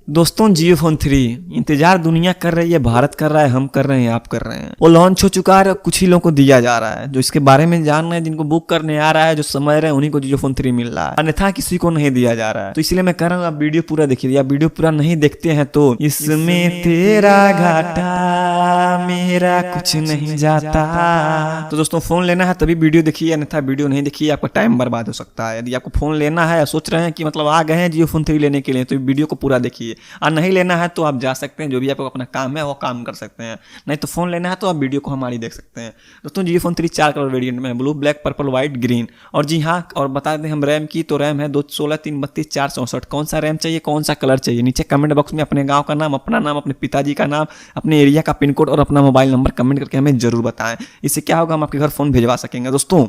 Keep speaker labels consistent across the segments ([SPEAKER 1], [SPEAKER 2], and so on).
[SPEAKER 1] दोस्तों जियो फोन 3 इंतजार दुनिया कर रही है, भारत कर रहा है, हम कर रहे हैं, आप कर रहे हैं। वो लॉन्च हो चुका है, कुछ ही लोगों को दिया जा रहा है। जो इसके बारे में जान रहे हैं, जिनको बुक करने आ रहा है, जो समझ रहे हैं, उन्हीं को जियो फोन 3 मिल रहा है, अन्यथा किसी को नहीं दिया जा रहा है। तो इसलिए मैं कह रहा हूँ आप वीडियो पूरा देखिए। आप वीडियो पूरा नहीं देखते हैं तो इसमें तेरा घाटा मेरा कुछ नहीं जाता। तो दोस्तों फोन लेना है तभी वीडियो देखिए, अन्यथा वीडियो नहीं देखिए, आपका टाइम बर्बाद हो सकता है। यदि आपको फोन लेना है, सोच रहे हैं कि मतलब आ गए हैं जियो फोन 3 लेने के लिए, तो वीडियो को पूरा देखिए। और नहीं लेना है तो आप जा सकते हैं, जो भी आपको अपना काम है वो काम कर सकते हैं। नहीं तो फोन लेना है तो आप वीडियो को हमारी देख सकते हैं। दोस्तों जियो फोन 3 4 कलर वेरिएंट में है, blue, black, purple, white, green. और जी हाँ, और बता दें हम रैम की, तो रैम है 216, 332, 464। कौन सा रैम चाहिए, कौन सा कलर चाहिए, नीचे कमेंट बॉक्स में अपने गाँव का नाम, अपना नाम, अपने पिताजी का नाम, अपने एरिया का पिन कोड और अपना मोबाइल नंबर कमेंट करके हमें जरूर बताएं। इससे क्या होगा, हम आपके घर फोन भिजवा सकेंगे। दोस्तों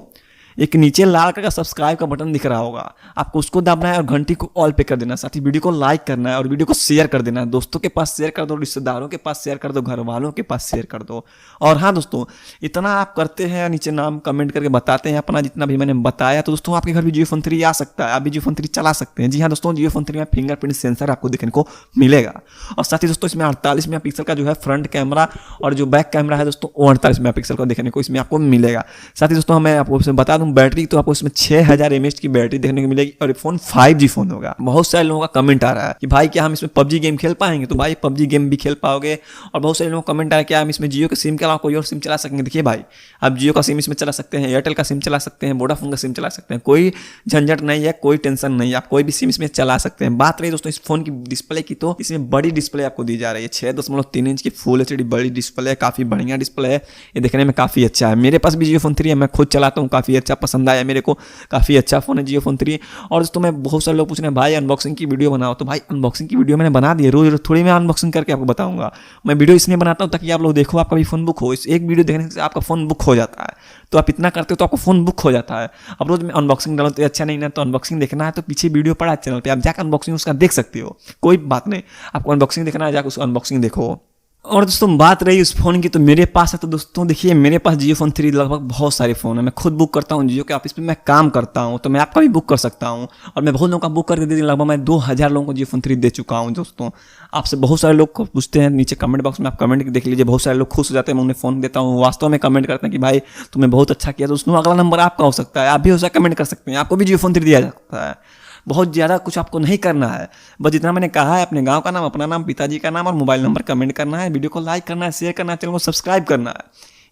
[SPEAKER 1] एक नीचे लाल कलर का सब्सक्राइब का बटन दिख रहा होगा, आपको उसको दबाना है और घंटी को ऑल पे कर देना। साथ ही वीडियो को लाइक करना है और वीडियो को शेयर कर देना है। दोस्तों के पास शेयर कर दो, रिश्तेदारों के पास शेयर कर दो, घर वालों के पास शेयर कर दो। और हाँ दोस्तों, इतना आप करते हैं, नीचे नाम कमेंट करके बताते हैं अपना, जितना भी मैंने बताया, तो दोस्तों आपके घर भी जियो फोन 3 आ सकता है, आप भी जियो फोन 3 चला सकते हैं। जी हाँ दोस्तों, जियो फोन 3 में फिंगरप्रिंट सेंसर आपको देखने को मिलेगा। और साथ ही दोस्तों इसमें 48 मेगापिक्सल का जो है फ्रंट कैमरा और जो बैक कैमरा है दोस्तों 48 मेगापिक्सल का देखने को इसमें आपको मिलेगा। साथ ही दोस्तों मैं आपको बता दूं, बैटरी तो आपको 6000 mAh की बैटरी देखने को मिलेगी और फोन 5G फोन होगा। बहुत सारे लोगों का कमेंट आ रहा है कि भाई क्या हम इसमें पबजी गेम खेल पाएंगे, तो भाई पबजी गेम भी खेल पाओगे। और बहुत सारे लोगों का कमेंट आ रहा है क्या हम इसमें जियो के सिम के अलावा कोई और सिम चला सकेंगे। देखिए भाई, आप जियो का सिम इसमें चला सकते हैं, एयरटेल का सिम चला सकते हैं, वोडाफोन का सिम चला सकते हैं, कोई झंझट नहीं है, कोई टेंशन नहीं है, आप कोई भी सिम इसमें चला सकते हैं। बात रही दोस्तों इस फोन की डिस्प्ले की, तो इसमें बड़ी डिस्प्ले आपको दी जा रही है, 6.3 इंच की फुल HD बड़ी डिस्प्ले है, काफी बढ़िया डिस्प्ले है, ये देखने में काफी अच्छा है। मेरे पास भी जियो फोन 3 है, मैं खुद चलाता हूँ, काफी अच्छा पसंद आया मेरे को, काफी अच्छा फोन है जियो फोन 3। और दोस्तों मैं बहुत सारे लोग पूछ रहे हैं भाई अनबॉक्सिंग की वीडियो बनाओ, तो भाई अनबॉक्सिंग की वीडियो मैंने बना दी है, रोज थोड़ी मैं अनबॉक्सिंग करके आपको बताऊंगा। मैं वीडियो इसलिए बनाता हूं ताकि आप लोग देखो, आपका भी फोन बुक हो। इस एक वीडियो देखने से आपका फोन बुक हो जाता है, तो आप इतना करते हो तो आपका फोन बुक हो जाता है। अब रोज में अनबॉक्सिंग डालो तो अच्छा नहीं ना, तो अनबॉक्सिंग देखना है तो पीछे वीडियो पड़ा है चैनल पे, आप जाकर अनबॉक्सिंग उसका देख सकते हो, कोई बात नहीं। आपको अनबॉक्सिंग देखना है, जाकर उसको अनबॉक्सिंग देखो। और दोस्तों बात रही उस फोन की, तो मेरे पास है, तो दोस्तों देखिए मेरे पास जियो फोन 3 लगभग बहुत सारे फोन है। मैं खुद बुक करता हूँ, जियो के ऑफिस पे मैं काम करता हूँ, तो मैं आपका भी बुक कर सकता हूँ। और मैं बहुत लोगों का बुक करके दे दिया, लगभग मैं 2000 लोगों को जियो फोन 3 दे चुका हूँ। दोस्तों आपसे बहुत सारे लोग पूछते हैं, नीचे कमेंट बॉक्स में आप कमेंट देख लीजिए, बहुत सारे लोग खुश हो जाते हैं, मैं उन्हें फोन देता हूँ, वास्तव में कमेंट करते हैं कि भाई तुमने बहुत अच्छा किया। तो दोस्तों अगला नंबर आपका हो सकता है, आप भी उसे कमेंट कर सकते हैं, आपको भी जियो फोन 3 दिया जा सकता है। बहुत ज़्यादा कुछ आपको नहीं करना है, बस जितना मैंने कहा है, अपने गांव का नाम, अपना नाम, पिताजी का नाम और मोबाइल नंबर कमेंट करना है, वीडियो को लाइक करना है, शेयर करना है, चैनल को सब्सक्राइब करना है।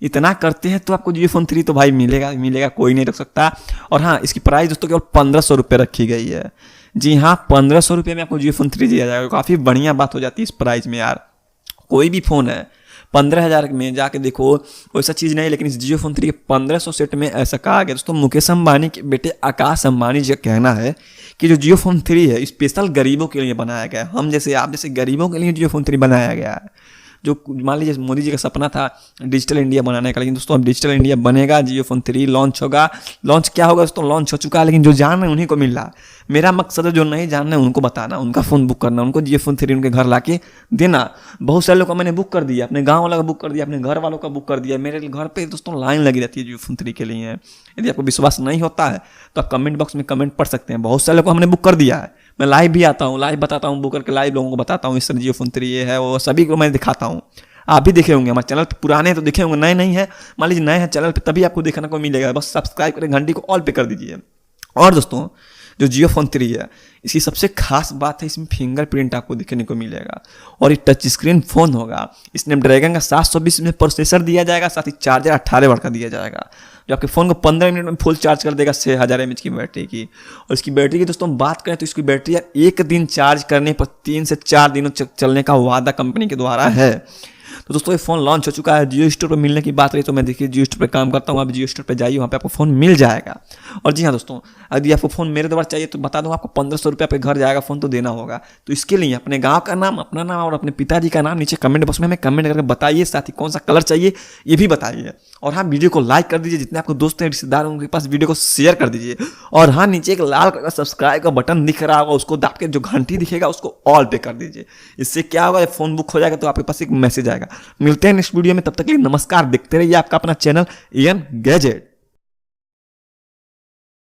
[SPEAKER 1] इतना करते हैं तो आपको जियो फोन 3 तो भाई मिलेगा, कोई नहीं रख सकता। और हाँ, इसकी प्राइस दोस्तों केवल 1500 रुपये रखी गई है। जी हाँ, 1500 रुपये में आपको जियो फोन 3 दिया जाएगा। काफ़ी बढ़िया बात हो जाती है इस प्राइस में यार। कोई भी फ़ोन है 15,000 में जाके देखो, वैसा चीज़ नहीं, लेकिन इस जियो फोन 3 के 1500 सेट में ऐसा कहा गया। दोस्तों मुकेश अंबानी के बेटे आकाश अंबानी जी का कहना है कि जो जियो फोन 3 है स्पेशल गरीबों के लिए बनाया गया है। हम जैसे आप जैसे गरीबों के लिए जियो फोन 3 बनाया गया है। जो मान लीजिए मोदी जी का सपना था डिजिटल इंडिया बनाने का, लेकिन दोस्तों अब डिजिटल इंडिया बनेगा, जियो फोन 3 लॉन्च होगा। लॉन्च क्या होगा दोस्तों, लॉन्च हो चुका है, लेकिन जो जान रहे हैं उन्हीं को मिल रहा है। मेरा मकसद है जो नहीं जान रहे हैं उनको बताना, उनका फ़ोन बुक करना, उनको जियो फोन 3 उनके घर ला के देना। बहुत सारे लोग का मैंने बुक कर दिया, अपने गाँव वाला का बुक कर दिया, अपने घर वालों का बुक कर दिया। मेरे घर पर दोस्तों लाइन लगी रहती है जियो फोन 3 के लिए। यदि आपको विश्वास नहीं होता है तो आप कमेंट बॉक्स में कमेंट पढ़ सकते हैं। बहुत सारे लोग को हमने बुक कर दिया है, मैं लाइव भी आता हूँ, लाइव बताता हूँ, बुक करके लाइव लोगों को बताता हूँ इस तरह जियो फोन 3 ये है, वो सभी को मैं दिखाता हूँ। आप भी देखे होंगे हमारे चैनल पे, पुराने हैं तो देखे होंगे, नए नहीं है, मान लीजिए नए हैं चैनल पे तभी आपको देखने को मिलेगा। बस सब्सक्राइब करें, घंटी को ऑल पे कर दीजिए। और दोस्तों जो जियो फोन 3 है, इसकी सबसे खास बात है इसमें फिंगरप्रिंट आपको देखने को मिलेगा और ये टच स्क्रीन फ़ोन होगा। स्नैपड्रैगन का 720 में प्रोसेसर दिया जाएगा, साथ ही चार्जर 18 वाट का दिया जाएगा, जो आपके फ़ोन को 15 मिनट में फुल चार्ज कर देगा 6000 mAh की बैटरी की। और इसकी बैटरी की दोस्तों बात करें तो इसकी बैटरी एक दिन चार्ज करने पर 3 से 4 दिनों चलने का वादा कंपनी के द्वारा है। तो दोस्तों ये फ़ोन लॉन्च हो चुका है। जियो स्टोर पर मिलने की बात रही तो मैं देखिए जियो स्टोर पर काम करता हूँ, आप जियो स्टोर पर जाइए, वहाँ पे आपको फ़ोन मिल जाएगा। और जी हाँ दोस्तों, यदि आपको फ़ोन मेरे द्वारा चाहिए तो बता दूँ आपको 1500 रुपये पे घर जाएगा, फ़ोन तो देना होगा। तो इसके लिए अपने गाँव का नाम, अपना नाम और अपने पिताजी का नाम नीचे कमेंट बॉक्स में हमें कमेंट करके बताइए, साथ ही कौन सा कलर चाहिए ये भी बताइए। और हाँ, वीडियो को लाइक कर दीजिए, जितने आपको दोस्त हैं रिश्तेदार उनके पास वीडियो को शेयर कर दीजिए। और हाँ, नीचे एक लाल कलर का सब्सक्राइब का बटन दिख रहा होगा, उसको दबा के जो घंटी दिखेगा उसको ऑल पे कर दीजिए। इससे क्या होगा, फ़ोन बुक हो जाएगा तो आपके पास एक मैसेज आएगा। मिलते हैं नेक्स्ट वीडियो में, तब तक के लिए नमस्कार। देखते रहिए आपका अपना चैनल एन गैजेट।